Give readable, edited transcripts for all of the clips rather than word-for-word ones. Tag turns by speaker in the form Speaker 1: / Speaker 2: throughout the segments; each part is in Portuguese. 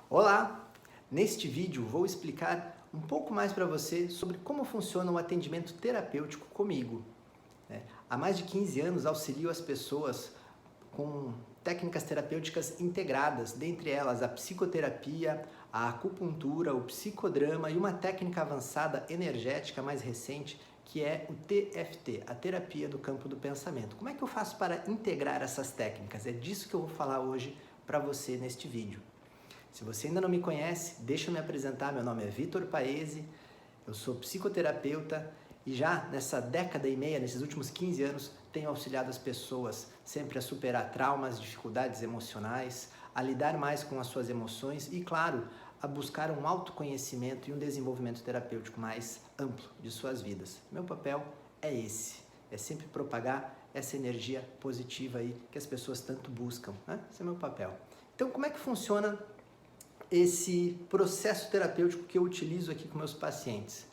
Speaker 1: Olá! Neste vídeo vou explicar um pouco mais para você sobre como funciona o atendimento terapêutico comigo. Há mais de 15 anos auxilio as pessoas com técnicas terapêuticas integradas, dentre elas a psicoterapia, a acupuntura, o psicodrama e uma técnica avançada energética mais recente que é o TFT, a terapia do campo do pensamento. Como é que eu faço para integrar essas técnicas? É disso que eu vou falar hoje para você neste vídeo. Se você ainda não me conhece, deixa eu me apresentar. Meu nome é Vitor Paese, eu sou psicoterapeuta e já nessa década e meia, nesses últimos 15 anos, tenho auxiliado as pessoas sempre a superar traumas, dificuldades emocionais, a lidar mais com as suas emoções e, claro, a buscar um autoconhecimento e um desenvolvimento terapêutico mais amplo de suas vidas. Meu papel é esse, é sempre propagar essa energia positiva aí que as pessoas tanto buscam, né? Esse é meu papel. Então, como é que funciona esse processo terapêutico que eu utilizo aqui com meus pacientes?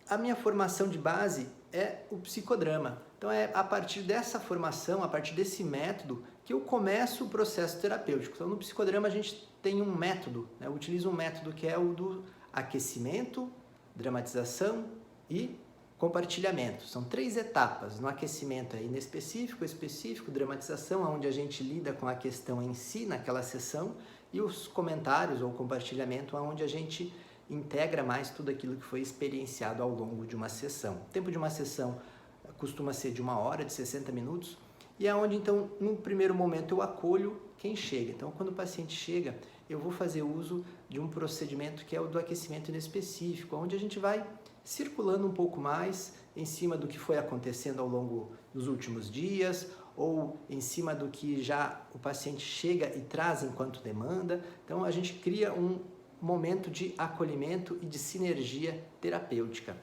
Speaker 1: A minha formação de base é o psicodrama. Então é a partir dessa formação, a partir desse método, que eu começo o processo terapêutico. Então no psicodrama a gente tem um método, né? Eu utilizo um método que é o do aquecimento, dramatização e compartilhamento. São 3 etapas. No aquecimento é inespecífico, específico, dramatização, onde a gente lida com a questão em si naquela sessão, e os comentários ou compartilhamento, onde a gente integra mais tudo aquilo que foi experienciado ao longo de uma sessão. O tempo de uma sessão costuma ser de 1 hora, de 60 minutos, e é onde então, no primeiro momento, eu acolho quem chega. Então, quando o paciente chega, eu vou fazer uso de um procedimento que é o do aquecimento inespecífico, onde a gente vai circulando um pouco mais em cima do que foi acontecendo ao longo dos últimos dias, ou em cima do que já o paciente chega e traz enquanto demanda. Então a gente cria um momento de acolhimento e de sinergia terapêutica.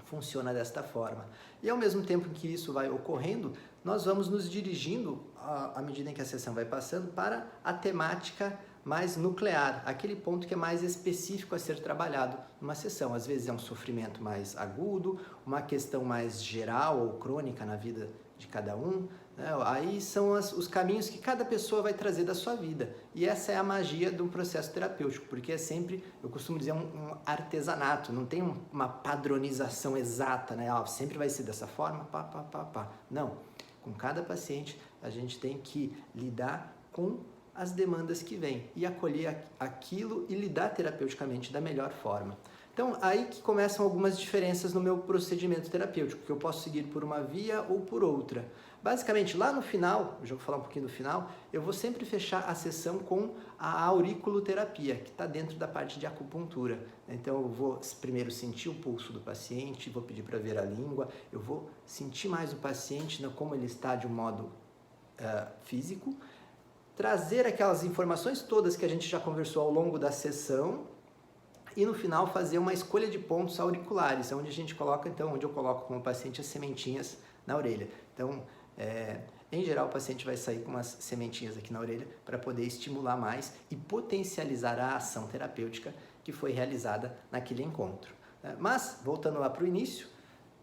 Speaker 1: Funciona desta forma. E ao mesmo tempo que isso vai ocorrendo, nós vamos nos dirigindo, à medida em que a sessão vai passando, para a temática mais nuclear, aquele ponto que é mais específico a ser trabalhado numa sessão. Às vezes é um sofrimento mais agudo, uma questão mais geral ou crônica na vida de cada um, né? Aí são os caminhos que cada pessoa vai trazer da sua vida. E essa é a magia do processo terapêutico, porque é sempre, eu costumo dizer, um artesanato, não tem uma padronização exata, né? Sempre vai ser dessa forma, pá, pá, pá, pá. Não, com cada paciente a gente tem que lidar com as demandas que vêm e acolher aquilo e lidar terapeuticamente da melhor forma. Então, aí que começam algumas diferenças no meu procedimento terapêutico, que eu posso seguir por uma via ou por outra. Basicamente, lá no final, eu já vou falar um pouquinho do final, eu vou sempre fechar a sessão com a auriculoterapia, que está dentro da parte de acupuntura. Então, eu vou primeiro sentir o pulso do paciente, vou pedir para ver a língua, eu vou sentir mais o paciente, como ele está de um modo físico, trazer aquelas informações todas que a gente já conversou ao longo da sessão e no final fazer uma escolha de pontos auriculares, onde a gente coloca, então, onde eu coloco com o paciente as sementinhas na orelha. Então, em geral, o paciente vai sair com umas sementinhas aqui na orelha para poder estimular mais e potencializar a ação terapêutica que foi realizada naquele encontro. Mas, voltando lá para o início,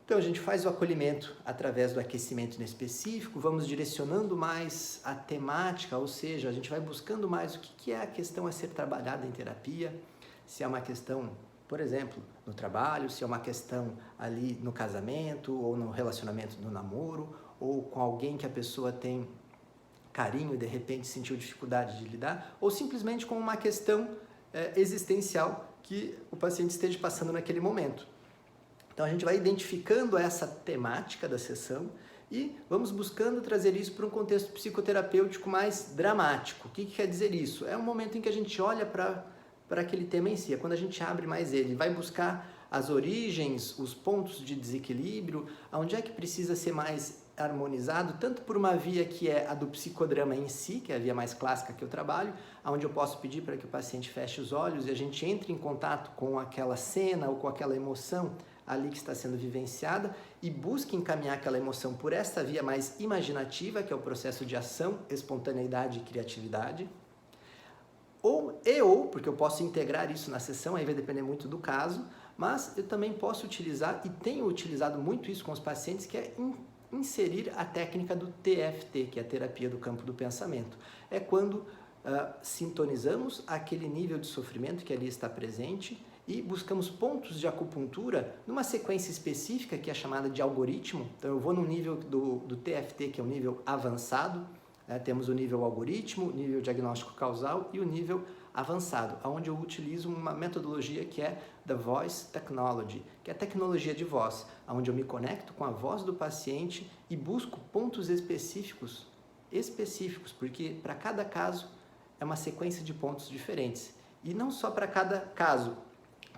Speaker 1: então a gente faz o acolhimento através do aquecimento específico, vamos direcionando mais a temática, ou seja, a gente vai buscando mais o que é a questão a ser trabalhada em terapia, se é uma questão, por exemplo, no trabalho, se é uma questão ali no casamento ou no relacionamento do namoro, ou com alguém que a pessoa tem carinho e de repente sentiu dificuldade de lidar, ou simplesmente com uma questão existencial que o paciente esteja passando naquele momento. Então a gente vai identificando essa temática da sessão e vamos buscando trazer isso para um contexto psicoterapêutico mais dramático. O que quer dizer isso? É um momento em que a gente olha para aquele tema em si, é quando a gente abre mais ele, vai buscar as origens, os pontos de desequilíbrio, onde é que precisa ser mais harmonizado, tanto por uma via que é a do psicodrama em si, que é a via mais clássica que eu trabalho, onde eu posso pedir para que o paciente feche os olhos e a gente entre em contato com aquela cena ou com aquela emoção ali que está sendo vivenciada e busque encaminhar aquela emoção por esta via mais imaginativa, que é o processo de ação, espontaneidade e criatividade. Ou, porque eu posso integrar isso na sessão, aí vai depender muito do caso, mas eu também posso utilizar, e tenho utilizado muito isso com os pacientes, que é inserir a técnica do TFT, que é a terapia do campo do pensamento. É quando sintonizamos aquele nível de sofrimento que ali está presente e buscamos pontos de acupuntura numa sequência específica que é chamada de algoritmo. Então eu vou no nível do TFT, que é o nível avançado, temos o nível algoritmo, o nível diagnóstico causal e o nível avançado, onde eu utilizo uma metodologia que é The Voice Technology, que é a tecnologia de voz, onde eu me conecto com a voz do paciente e busco pontos específicos, porque para cada caso é uma sequência de pontos diferentes. E não só para cada caso.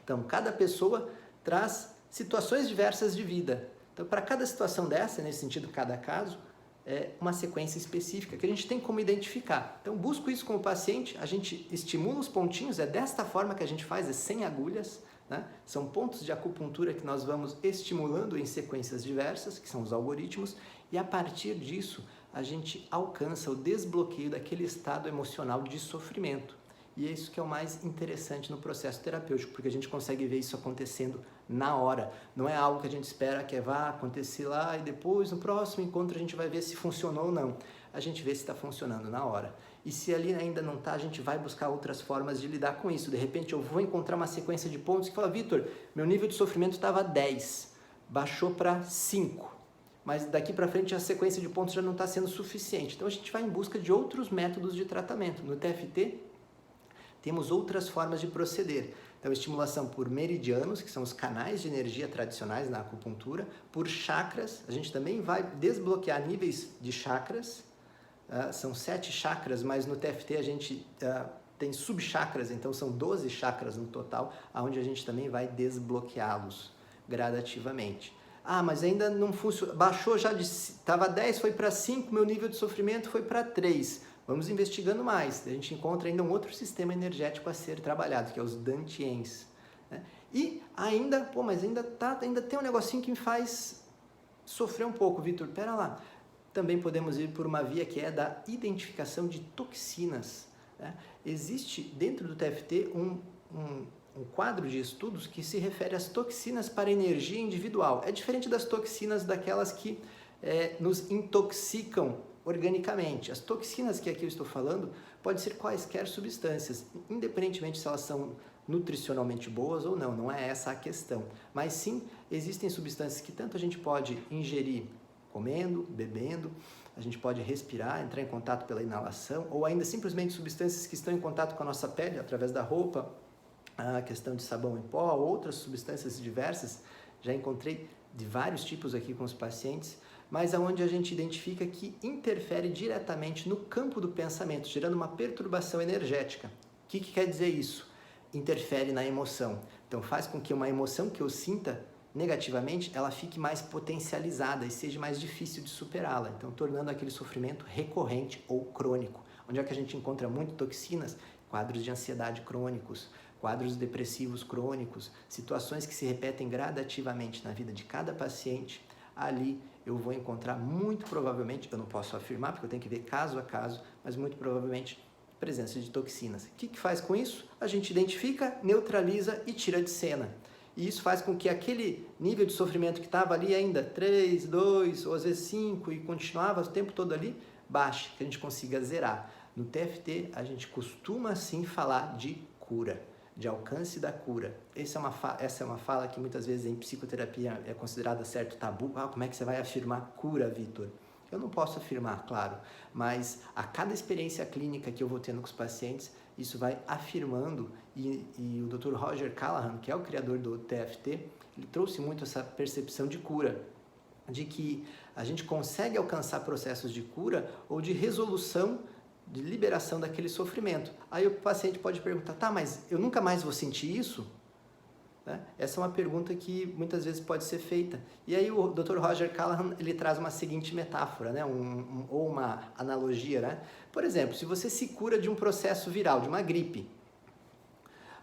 Speaker 1: Então, cada pessoa traz situações diversas de vida. Então, para cada situação dessa, nesse sentido, cada caso, é uma sequência específica que a gente tem como identificar. Então, busco isso com o paciente, a gente estimula os pontinhos, é desta forma que a gente faz, é sem agulhas, né? São pontos de acupuntura que nós vamos estimulando em sequências diversas, que são os algoritmos, e a partir disso, a gente alcança o desbloqueio daquele estado emocional de sofrimento. E é isso que é o mais interessante no processo terapêutico, porque a gente consegue ver isso acontecendo na hora. Não é algo que a gente espera que vá acontecer lá e depois, no próximo encontro, a gente vai ver se funcionou ou não. A gente vê se está funcionando na hora. E se ali ainda não está, a gente vai buscar outras formas de lidar com isso. De repente, eu vou encontrar uma sequência de pontos que fala, Vitor, meu nível de sofrimento estava 10, baixou para 5. Mas daqui para frente a sequência de pontos já não está sendo suficiente. Então a gente vai em busca de outros métodos de tratamento. No TFT, temos outras formas de proceder. Então, estimulação por meridianos, que são os canais de energia tradicionais na acupuntura, por chakras, a gente também vai desbloquear níveis de chakras, são 7 chakras, mas no TFT a gente tem subchakras, então são 12 chakras no total, onde a gente também vai desbloqueá-los gradativamente. Ah, mas ainda não funciona, baixou já, estava 10, foi para 5, meu nível de sofrimento foi para 3. Vamos investigando mais, a gente encontra ainda um outro sistema energético a ser trabalhado, que é os dantians, né? E ainda, mas ainda tem um negocinho que me faz sofrer um pouco, Vitor, pera lá. Também podemos ir por uma via que é da identificação de toxinas, né? Existe dentro do TFT um quadro de estudos que se refere às toxinas para energia individual. É diferente das toxinas daquelas que nos intoxicam organicamente. As toxinas que aqui eu estou falando podem ser quaisquer substâncias, independentemente se elas são nutricionalmente boas ou não, não é essa a questão. Mas sim, existem substâncias que tanto a gente pode ingerir comendo, bebendo, a gente pode respirar, entrar em contato pela inalação, ou ainda simplesmente substâncias que estão em contato com a nossa pele, através da roupa, a questão de sabão em pó, outras substâncias diversas, já encontrei de vários tipos aqui com os pacientes, mas aonde a gente identifica que interfere diretamente no campo do pensamento, gerando uma perturbação energética. O que quer dizer isso? Interfere na emoção. Então faz com que uma emoção que eu sinta negativamente, ela fique mais potencializada e seja mais difícil de superá-la, então tornando aquele sofrimento recorrente ou crônico. Onde é que a gente encontra muito toxinas? Quadros de ansiedade crônicos, quadros depressivos crônicos, situações que se repetem gradativamente na vida de cada paciente. Ali eu vou encontrar muito provavelmente, eu não posso afirmar porque eu tenho que ver caso a caso, mas muito provavelmente presença de toxinas. O que faz com isso? A gente identifica, neutraliza e tira de cena. E isso faz com que aquele nível de sofrimento que estava ali ainda 3, 2 ou às vezes 5 e continuava o tempo todo ali, baixe, que a gente consiga zerar. No TFT a gente costuma sim falar de cura, de alcance da cura. Essa é uma fala que muitas vezes em psicoterapia é considerada certo tabu. Como é que você vai afirmar cura, Vitor? Eu não posso afirmar, claro, mas a cada experiência clínica que eu vou tendo com os pacientes, isso vai afirmando, e o Dr. Roger Callahan, que é o criador do TFT, ele trouxe muito essa percepção de cura, de que a gente consegue alcançar processos de cura ou de resolução, de liberação daquele sofrimento. Aí o paciente pode perguntar, tá, mas eu nunca mais vou sentir isso? Né? Essa é uma pergunta que muitas vezes pode ser feita. E aí o Dr. Roger Callahan, ele traz uma seguinte metáfora, né? Ou uma analogia, né? Por exemplo, se você se cura de um processo viral, de uma gripe,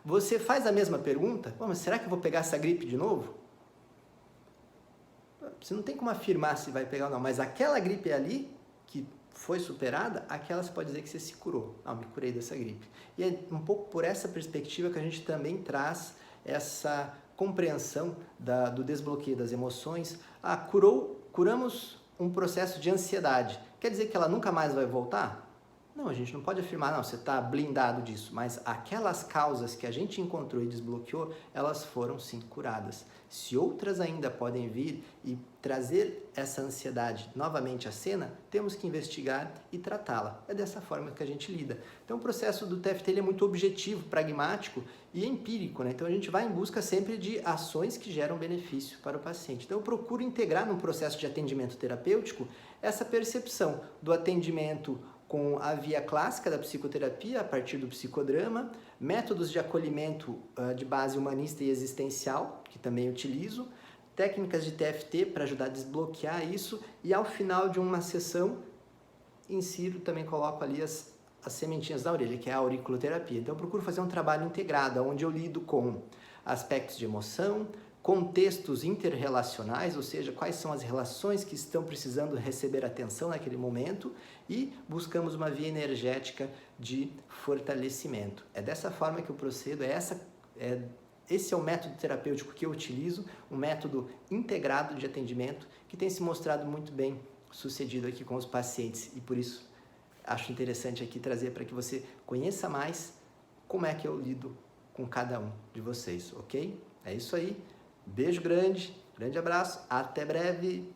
Speaker 1: você faz a mesma pergunta, mas será que eu vou pegar essa gripe de novo? Você não tem como afirmar se vai pegar ou não, mas aquela gripe ali, que foi superada, aquela você pode dizer que você se curou. Me curei dessa gripe. E é um pouco por essa perspectiva que a gente também traz essa compreensão do desbloqueio das emoções. Curamos um processo de ansiedade. Quer dizer que ela nunca mais vai voltar? Não, a gente não pode afirmar, não, você está blindado disso, mas aquelas causas que a gente encontrou e desbloqueou, elas foram sim curadas. Se outras ainda podem vir e trazer essa ansiedade novamente à cena, temos que investigar e tratá-la. É dessa forma que a gente lida. Então o processo do TFT ele é muito objetivo, pragmático e empírico, né? Então a gente vai em busca sempre de ações que geram benefício para o paciente. Então eu procuro integrar no processo de atendimento terapêutico essa percepção do atendimento com a via clássica da psicoterapia, a partir do psicodrama, métodos de acolhimento de base humanista e existencial, que também utilizo, técnicas de TFT para ajudar a desbloquear isso, e ao final de uma sessão, insiro, também coloco ali as sementinhas da orelha, que é a auriculoterapia. Então eu procuro fazer um trabalho integrado, onde eu lido com aspectos de emoção, contextos interrelacionais, ou seja, quais são as relações que estão precisando receber atenção naquele momento, e buscamos uma via energética de fortalecimento. É dessa forma que eu procedo, esse é o método terapêutico que eu utilizo, um método integrado de atendimento que tem se mostrado muito bem sucedido aqui com os pacientes, e por isso acho interessante aqui trazer para que você conheça mais como é que eu lido com cada um de vocês, ok? É isso aí. Beijo grande, grande abraço, até breve!